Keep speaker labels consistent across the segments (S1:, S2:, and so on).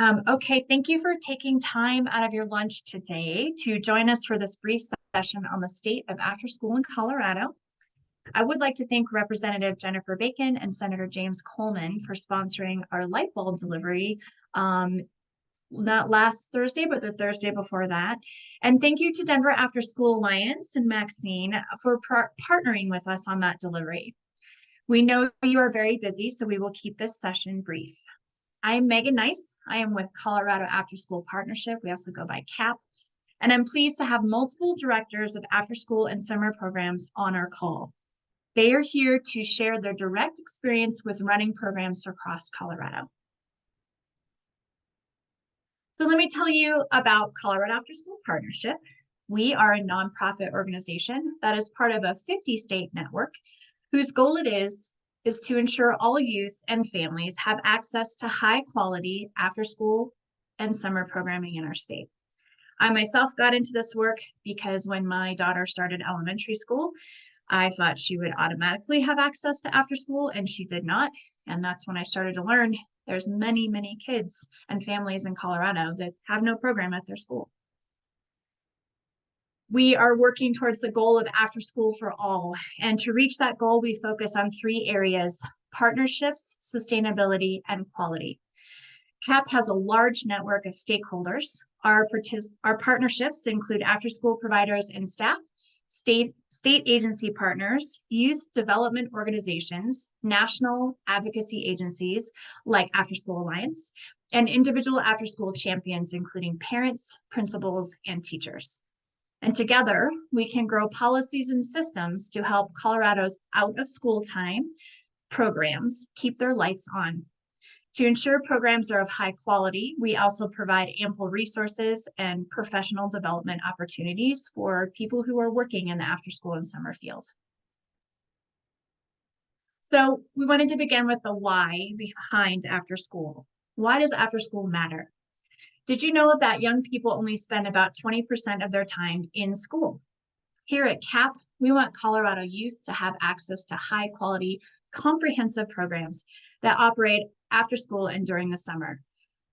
S1: Okay, thank you for taking time out of your lunch today to join us for this brief session on the state of after school in Colorado. I would like to thank Representative Jennifer Bacon and Senator James Coleman for sponsoring our light bulb delivery, not last Thursday, but the Thursday before that. And thank you to Denver After School Alliance and Maxine for partnering with us on that delivery. We know you are very busy, so we will keep this session brief. I'm Megan Nice. I am with Colorado After School Partnership. We also go by CAP. And I'm pleased to have multiple directors of after school and summer programs on our call. They are here to share their direct experience with running programs across Colorado. So let me tell you about Colorado After School Partnership. We are a nonprofit organization that is part of a 50-state network whose goal it is to ensure all youth and families have access to high quality after school and summer programming in our state. I myself got into this work because when my daughter started elementary school, I thought she would automatically have access to after school, and she did not. And that's when I started to learn there's many, many kids and families in Colorado that have no program at their school. We are working towards the goal of after school for all. And to reach that goal, we focus on 3 areas: partnerships, sustainability, and quality. CAP has a large network of stakeholders. Our partnerships include after school providers and staff, state agency partners, youth development organizations, national advocacy agencies like After School Alliance, and individual after school champions, including parents, principals, and teachers. And together, we can grow policies and systems to help Colorado's out of school time programs keep their lights on. To ensure programs are of high quality, we also provide ample resources and professional development opportunities for people who are working in the after school and summer field. So we wanted to begin with the why behind after school. Why does after school matter? Did you know that young people only spend about 20% of their time in school? Here at CAP, we want Colorado youth to have access to high quality, comprehensive programs that operate after school and during the summer.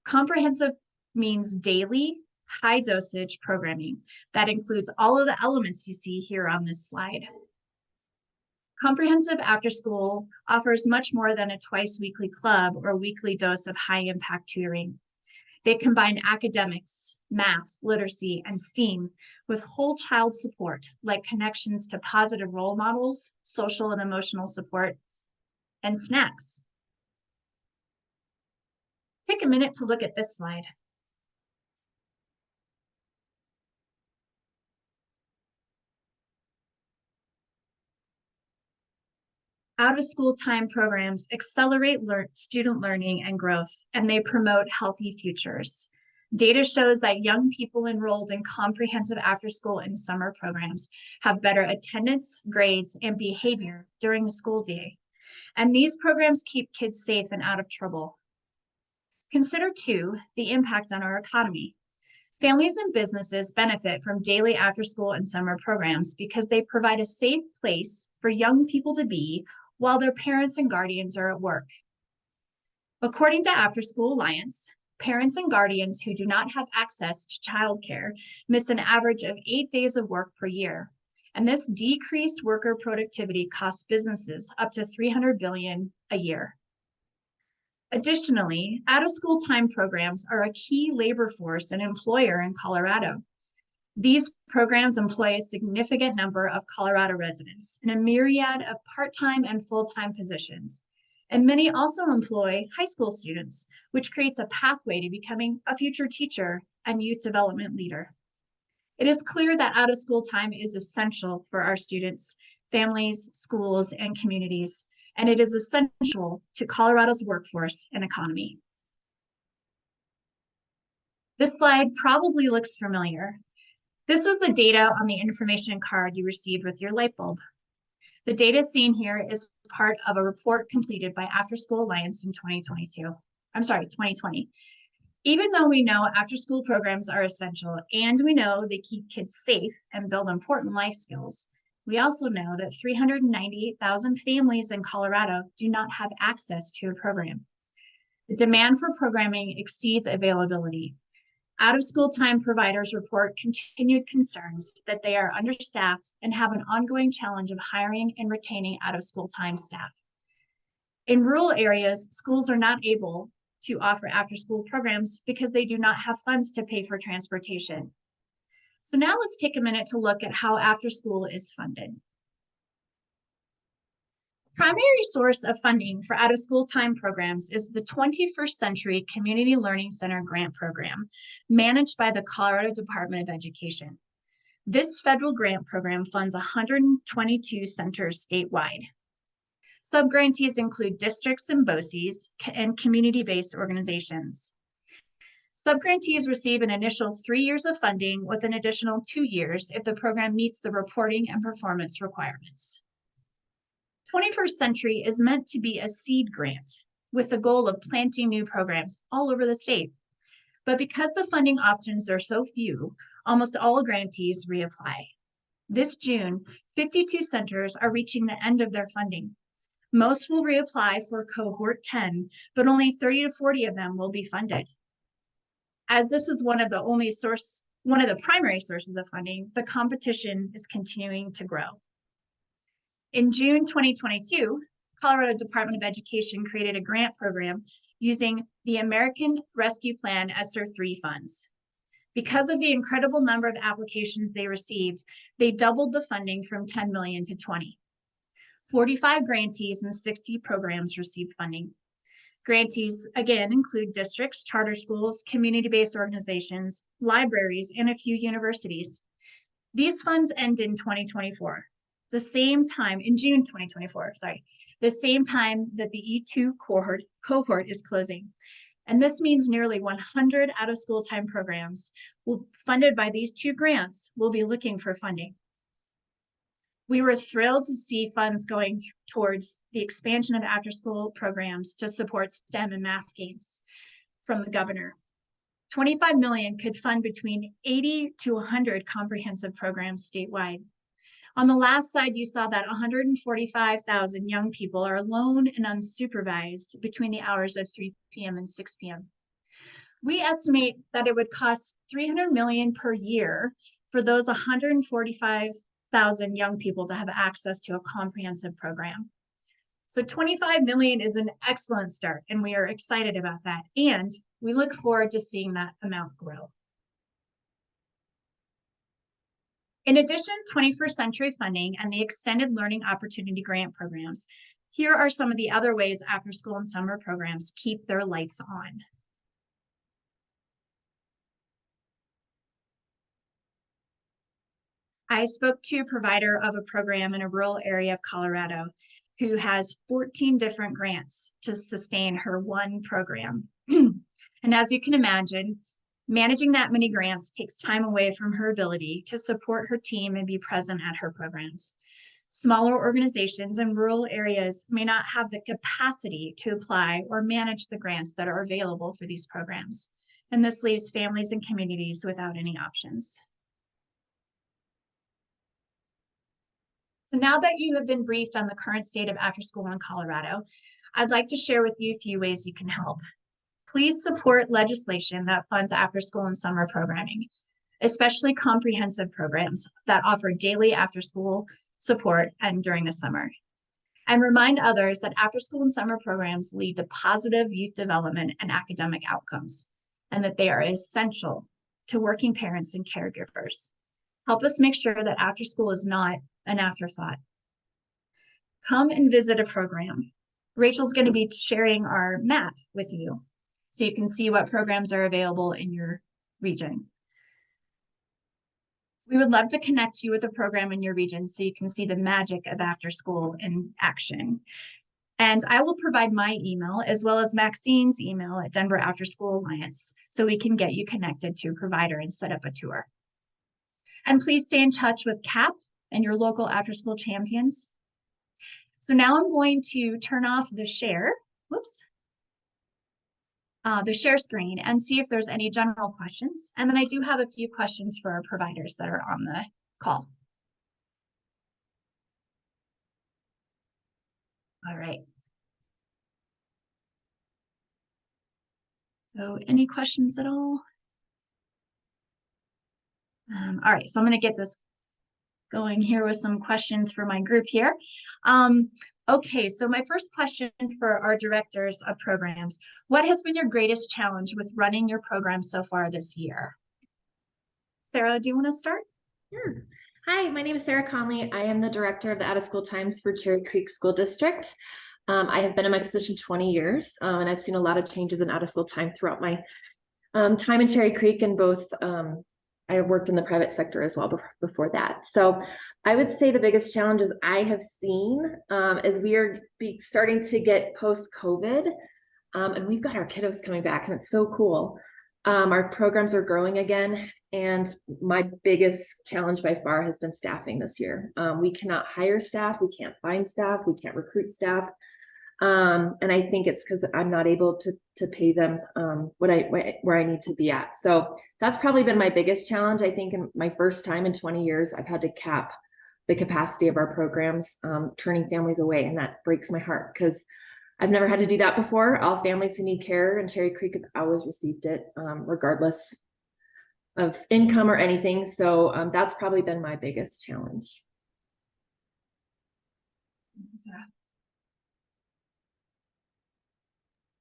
S1: Comprehensive means daily, high dosage programming that includes all of the elements you see here on this slide. Comprehensive after school offers much more than a twice weekly club or weekly dose of high impact tutoring. They combine academics, math, literacy, and STEAM with whole child support, like connections to positive role models, social and emotional support, and snacks. Take a minute to look at this slide. Out-of-school time programs accelerate student learning and growth, and they promote healthy futures. Data shows that young people enrolled in comprehensive after-school and summer programs have better attendance, grades, and behavior during the school day. And these programs keep kids safe and out of trouble. Consider, too, the impact on our economy. Families and businesses benefit from daily after-school and summer programs because they provide a safe place for young people to be while their parents and guardians are at work. According to After School Alliance, parents and guardians who do not have access to childcare miss an average of 8 days of work per year. And this decreased worker productivity costs businesses up to $300 billion a year. Additionally, out-of-school time programs are a key labor force and employer in Colorado. These programs employ a significant number of Colorado residents in a myriad of part-time and full-time positions. And many also employ high school students, which creates a pathway to becoming a future teacher and youth development leader. It is clear that out-of-school time is essential for our students, families, schools, and communities, and it is essential to Colorado's workforce and economy. This slide probably looks familiar. This was the data on the information card you received with your light bulb. The data seen here is part of a report completed by After School Alliance in 2020. Even though we know after-school programs are essential and we know they keep kids safe and build important life skills, we also know that 398,000 families in Colorado do not have access to a program. The demand for programming exceeds availability. Out-of-school time providers report continued concerns that they are understaffed and have an ongoing challenge of hiring and retaining out-of-school time staff. In rural areas, schools are not able to offer after-school programs because they do not have funds to pay for transportation. So now let's take a minute to look at how after-school is funded. Primary source of funding for out-of-school time programs is the 21st Century Community Learning Center Grant Program, managed by the Colorado Department of Education. This federal grant program funds 122 centers statewide. Subgrantees include districts and BOCES and community-based organizations. Subgrantees receive an initial 3 years of funding with an additional 2 years if the program meets the reporting and performance requirements. 21st Century is meant to be a seed grant with the goal of planting new programs all over the state. But because the funding options are so few, almost all grantees reapply. This June, 52 centers are reaching the end of their funding. Most will reapply for cohort 10, but only 30 to 40 of them will be funded. As this is one of the primary sources of funding, the competition is continuing to grow. In June 2022, Colorado Department of Education created a grant program using the American Rescue Plan ESSER 3 funds. Because of the incredible number of applications they received, they doubled the funding from 10 million to 20. 45 grantees and 60 programs received funding. Grantees, again, include districts, charter schools, community-based organizations, libraries, and a few universities. These funds end in 2024. The same time, in June 2024, the same time that the E2 cohort is closing. And this means nearly 100 out-of-school time programs funded by these two grants will be looking for funding. We were thrilled to see funds going towards the expansion of after-school programs to support STEM and math games from the governor. 25 million could fund between 80 to 100 comprehensive programs statewide. On the last slide, you saw that 145,000 young people are alone and unsupervised between the hours of 3 p.m. and 6 p.m. We estimate that it would cost $300 million per year for those 145,000 young people to have access to a comprehensive program. So 25 million is an excellent start, and we are excited about that. And we look forward to seeing that amount grow. In addition, 21st Century funding and the Extended Learning Opportunity Grant programs, here are some of the other ways after-school and summer programs keep their lights on. I spoke to a provider of a program in a rural area of Colorado who has 14 different grants to sustain her one program. And as you can imagine, managing that many grants takes time away from her ability to support her team and be present at her programs. Smaller organizations in rural areas may not have the capacity to apply or manage the grants that are available for these programs. And this leaves families and communities without any options. So now that you have been briefed on the current state of after school in Colorado, I'd like to share with you a few ways you can help. Please support legislation that funds after school and summer programming, especially comprehensive programs that offer daily after school support and during the summer. And remind others that after school and summer programs lead to positive youth development and academic outcomes, and that they are essential to working parents and caregivers. Help us make sure that after school is not an afterthought. Come and visit a program. Rachel's going to be sharing our map with you so you can see what programs are available in your region. We would love to connect you with a program in your region so you can see the magic of after school in action. And I will provide my email as well as Maxine's email at Denver After School Alliance so we can get you connected to a provider and set up a tour. And please stay in touch with CAP and your local after school champions. So now I'm going to turn off the share, the share screen and see if there's any general questions. And then I do have a few questions for our providers that are on the call. All right. So any questions at all? All right, so I'm going to get this going here with some questions for my group here. Okay, so my first question for our directors of programs, what has been your greatest challenge with running your program so far this year? Sarah, do you want to start?
S2: Sure. Hi, my name is Sarah Conley. I am the director of the Out-of-School Times for Cherry Creek School District. I have been in my position 20 years, and I've seen a lot of changes in out-of-school time throughout my time in Cherry Creek, and both I worked in the private sector as well before that. So I would say the biggest challenges I have seen is we are starting to get post-COVID, and we've got our kiddos coming back, and it's so cool. Our programs are growing again, and my biggest challenge by far has been staffing this year. We cannot hire staff, we can't find staff, we can't recruit staff. And I think it's because I'm not able to pay them where I need to be at. So that's probably been my biggest challenge. I think in my first time in 20 years, I've had to cap the capacity of our programs, turning families away, and that breaks my heart because I've never had to do that before. All families who need care in Cherry Creek have always received it, regardless of income or anything. So that's probably been my biggest challenge.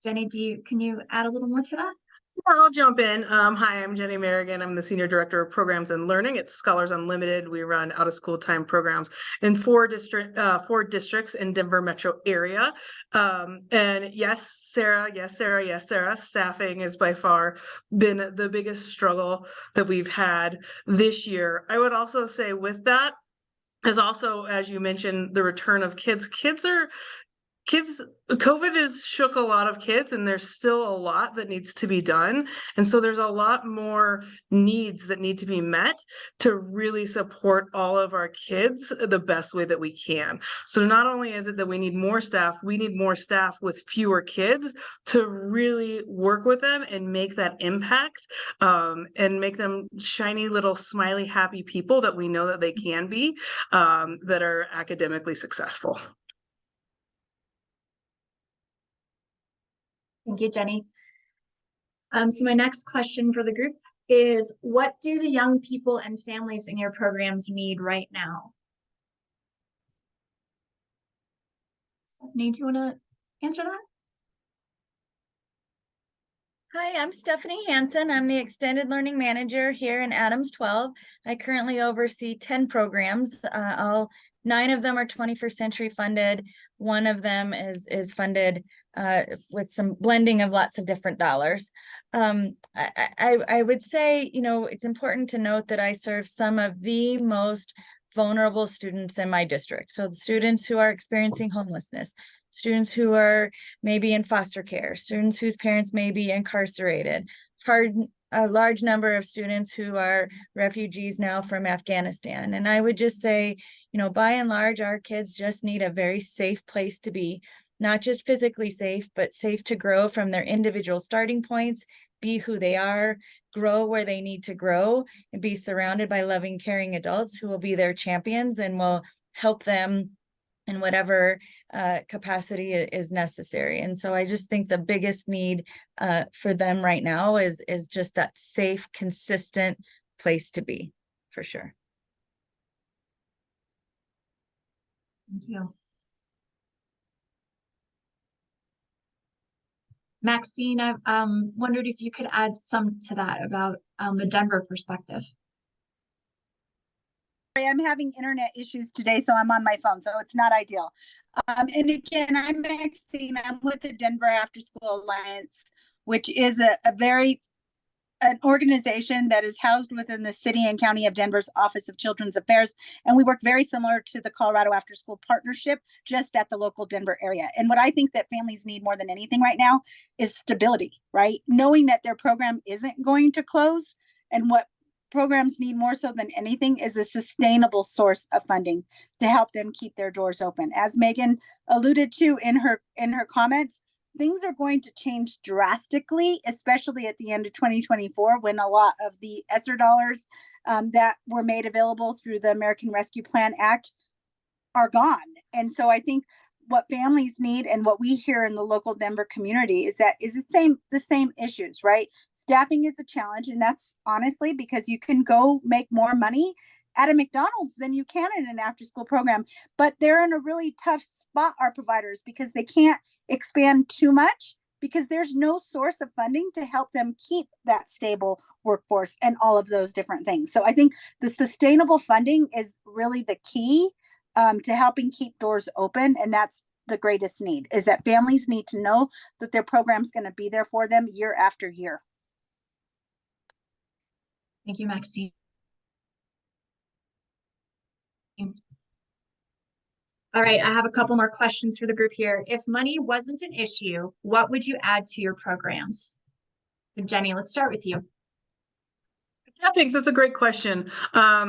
S1: Jenny, can you add a little more to that?
S3: I'll jump in. Hi, I'm Jenny Merrigan. I'm the Senior Director of Programs and Learning at Scholars Unlimited. We run out-of-school time programs in four districts in Denver metro area. And yes, Sarah, staffing has by far been the biggest struggle that we've had this year. I would also say with that is also, as you mentioned, the return of kids. COVID has shook a lot of kids, and there's still a lot that needs to be done. And so there's a lot more needs that need to be met to really support all of our kids the best way that we can. So not only is it that we need more staff with fewer kids to really work with them and make that impact, and make them shiny little smiley happy people that we know that they can be, that are academically successful.
S1: Thank you, Jenny. So my next question for the group is, what do the young people and families in your programs need right now? Stephanie, do you want to answer that?
S4: Hi, I'm Stephanie Hansen. I'm the Extended Learning Manager here in Adams 12. I currently oversee 10 programs. All 9 of them are 21st century funded. One of them is funded with some blending of lots of different dollars. I would say, it's important to note that I serve some of the most vulnerable students in my district. So the students who are experiencing homelessness, students who are maybe in foster care, students whose parents may be incarcerated, a large number of students who are refugees now from Afghanistan. And I would just say, by and large, our kids just need a very safe place to be, not just physically safe, but safe to grow from their individual starting points, be who they are, grow where they need to grow, and be surrounded by loving, caring adults who will be their champions and will help them in whatever capacity is necessary. And so I just think the biggest need for them right now is just that safe, consistent place to be, for sure.
S1: Thank you. Maxine, I wondered if you could add some to that about the Denver perspective.
S5: I'm having internet issues today, so I'm on my phone, so it's not ideal. And again, I'm Maxine. I'm with the Denver After School Alliance, which is an organization that is housed within the City and County of Denver's Office of Children's Affairs. And we work very similar to the Colorado After School Partnership, just at the local Denver area. And what I think that families need more than anything right now is stability, right? Knowing that their program isn't going to close, and what programs need more so than anything is a sustainable source of funding to help them keep their doors open. As Megan alluded to in her comments, things are going to change drastically, especially at the end of 2024, when a lot of the ESSER dollars that were made available through the American Rescue Plan Act are gone. And so I think what families need and what we hear in the local Denver community is the same issues, right? Staffing is a challenge, and that's honestly because you can go make more money at a McDonald's than you can in an after school program, but they're in a really tough spot, our providers, because they can't expand too much because there's no source of funding to help them keep that stable workforce and all of those different things. So I think the sustainable funding is really the key to helping keep doors open. And that's the greatest need, is that families need to know that their program's going to be there for them year after year.
S1: Thank you, Maxine. All right, I have a couple more questions for the group here. If money wasn't an issue, what would you add to your programs? So Jenny, let's start with you.
S3: Yeah, thanks. That's a great question. I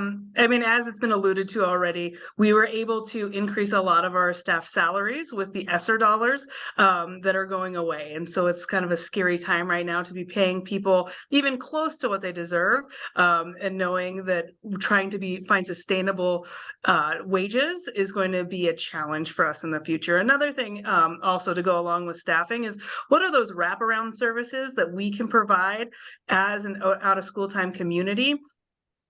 S3: mean, as it's been alluded to already, we were able to increase a lot of our staff salaries with the ESSER dollars that are going away. And so it's kind of a scary time right now to be paying people even close to what they deserve, and knowing that trying to find sustainable wages is going to be a challenge for us in the future. Another thing also to go along with staffing is, what are those wraparound services that we can provide as an out of school time community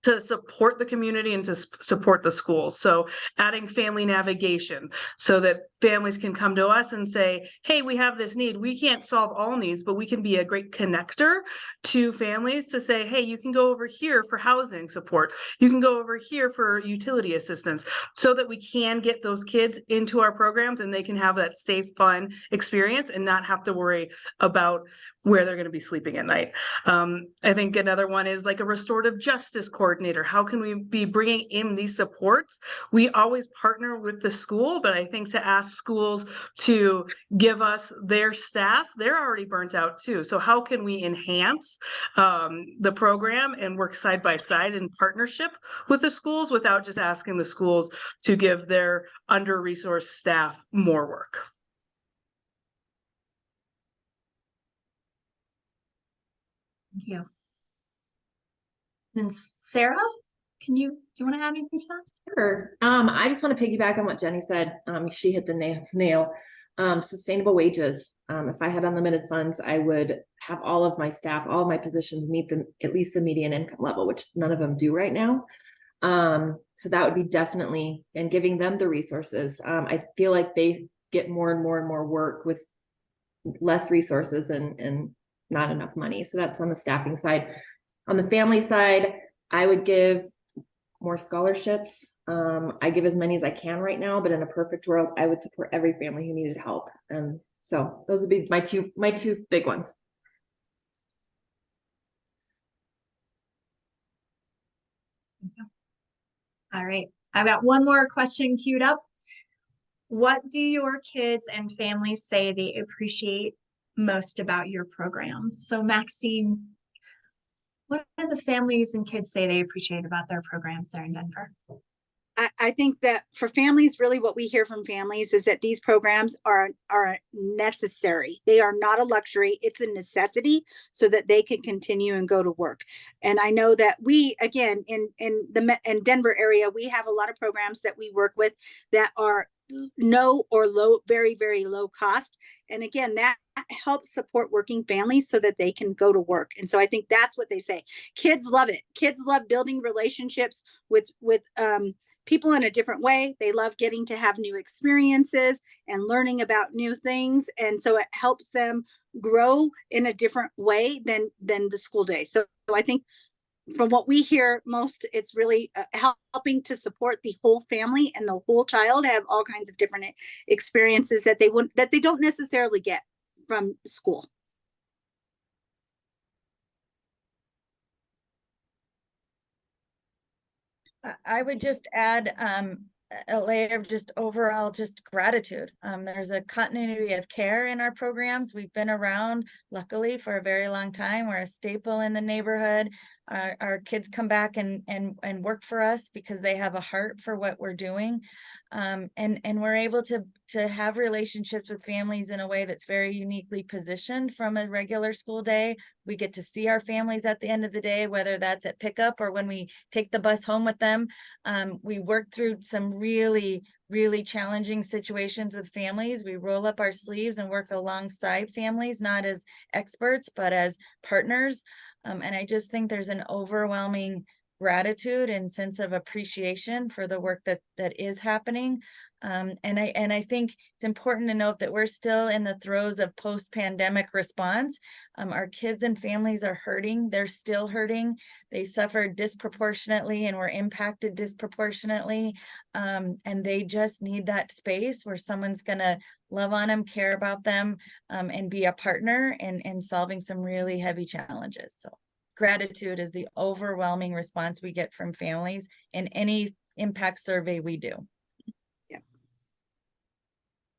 S3: to support the community and to support the schools? So adding family navigation so that families can come to us and say, hey, we have this need. We can't solve all needs, but we can be a great connector to families to say, hey, you can go over here for housing support. You can go over here for utility assistance, so that we can get those kids into our programs and they can have that safe, fun experience and not have to worry about where they're going to be sleeping at night. I think another one is like a restorative justice coordinator. How can we be bringing in these supports? We always partner with the school, but I think to ask schools to give us their staff, they're already burnt out too. So how can we enhance the program and work side by side in partnership with the schools without just asking the schools to give their under-resourced staff more work?
S1: Thank you. Then Sarah, do you want to add anything to that?
S2: Sure. I just want to piggyback on what Jenny said. She hit the nail. Sustainable wages. If I had unlimited funds, I would have all of my staff, all of my positions meet at least the median income level, which none of them do right now. So that would be definitely, and giving them the resources. I feel like they get more and more and more work with less resources and not enough money. So that's on the staffing side. On the family side, I would give more scholarships. I give as many as I can right now, but in a perfect world, I would support every family who needed help. So those would be my two big ones.
S1: All right, I've got one more question queued up. What do your kids and families say they appreciate most about your program? So Maxine, what do the families and kids say they appreciate about their programs there in Denver?
S5: I think that for families, really what we hear from families is that these programs are necessary. They are not a luxury. It's a necessity so that they can continue and go to work. And I know that we, again, in Denver area, we have a lot of programs that we work with that are no or low, very, very low cost. And again, that helps support working families so that they can go to work. And so I think that's what they say. Kids love it. Kids love building relationships with people in a different way. They love getting to have new experiences and learning about new things. And so it helps them grow in a different way than the school day. So I think from what we hear most, it's really helping to support the whole family and the whole child have all kinds of different experiences that they don't necessarily get from school.
S4: I would just add a layer of just overall just gratitude. There's a continuity of care in our programs. We've been around, luckily, for a very long time. We're a staple in the neighborhood. Our kids come back and work for us because they have a heart for what we're doing. And we're able to have relationships with families in a way that's very uniquely positioned from a regular school day. We get to see our families at the end of the day, whether that's at pickup or when we take the bus home with them. We work through some really, really challenging situations with families, we roll up our sleeves and work alongside families, not as experts, but as partners. And I just think there's an overwhelming gratitude and sense of appreciation for the work that is happening. And I think it's important to note that we're still in the throes of post-pandemic response. Our kids and families are hurting. They're still hurting. They suffered disproportionately and were impacted disproportionately. And they just need that space where someone's gonna love on them, care about them, and be a partner in solving some really heavy challenges. So gratitude is the overwhelming response we get from families in any impact survey we do.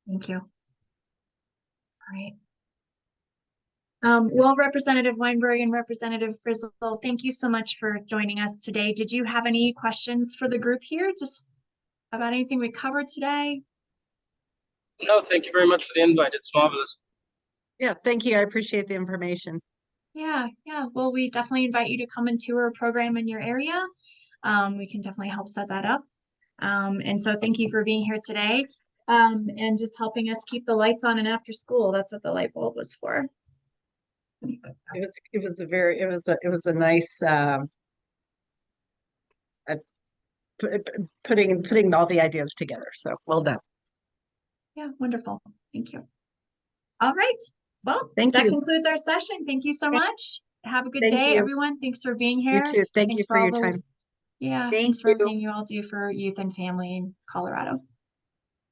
S1: Thank you. All right. Well, Representative Weinberg and Representative Frizzle, thank you so much for joining us today. Did you have any questions for the group here, just about anything we covered today?
S6: No, thank you very much for the invite. It's marvelous.
S7: Yeah, thank you. I appreciate the information.
S1: Yeah. Well, we definitely invite you to come and tour a program in your area. We can definitely help set that up. And so thank you for being here today. And just helping us keep the lights on and after school. That's what the light bulb was for.
S7: It was a nice putting all the ideas together. So well done.
S1: Yeah, wonderful. Thank you. All right. Well,
S7: Thank
S1: that
S7: you.
S1: concludes our session. Thank you so much. Have a good
S7: Thank
S1: day,
S7: you.
S1: everyone. Thanks for being here.
S7: You too. Thank
S1: Thanks
S7: you for
S1: all
S7: your
S1: the-
S7: time.
S1: Yeah,
S5: Thank
S1: thanks for
S5: you.
S1: everything you all do for youth and family in Colorado.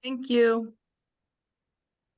S3: Thank you.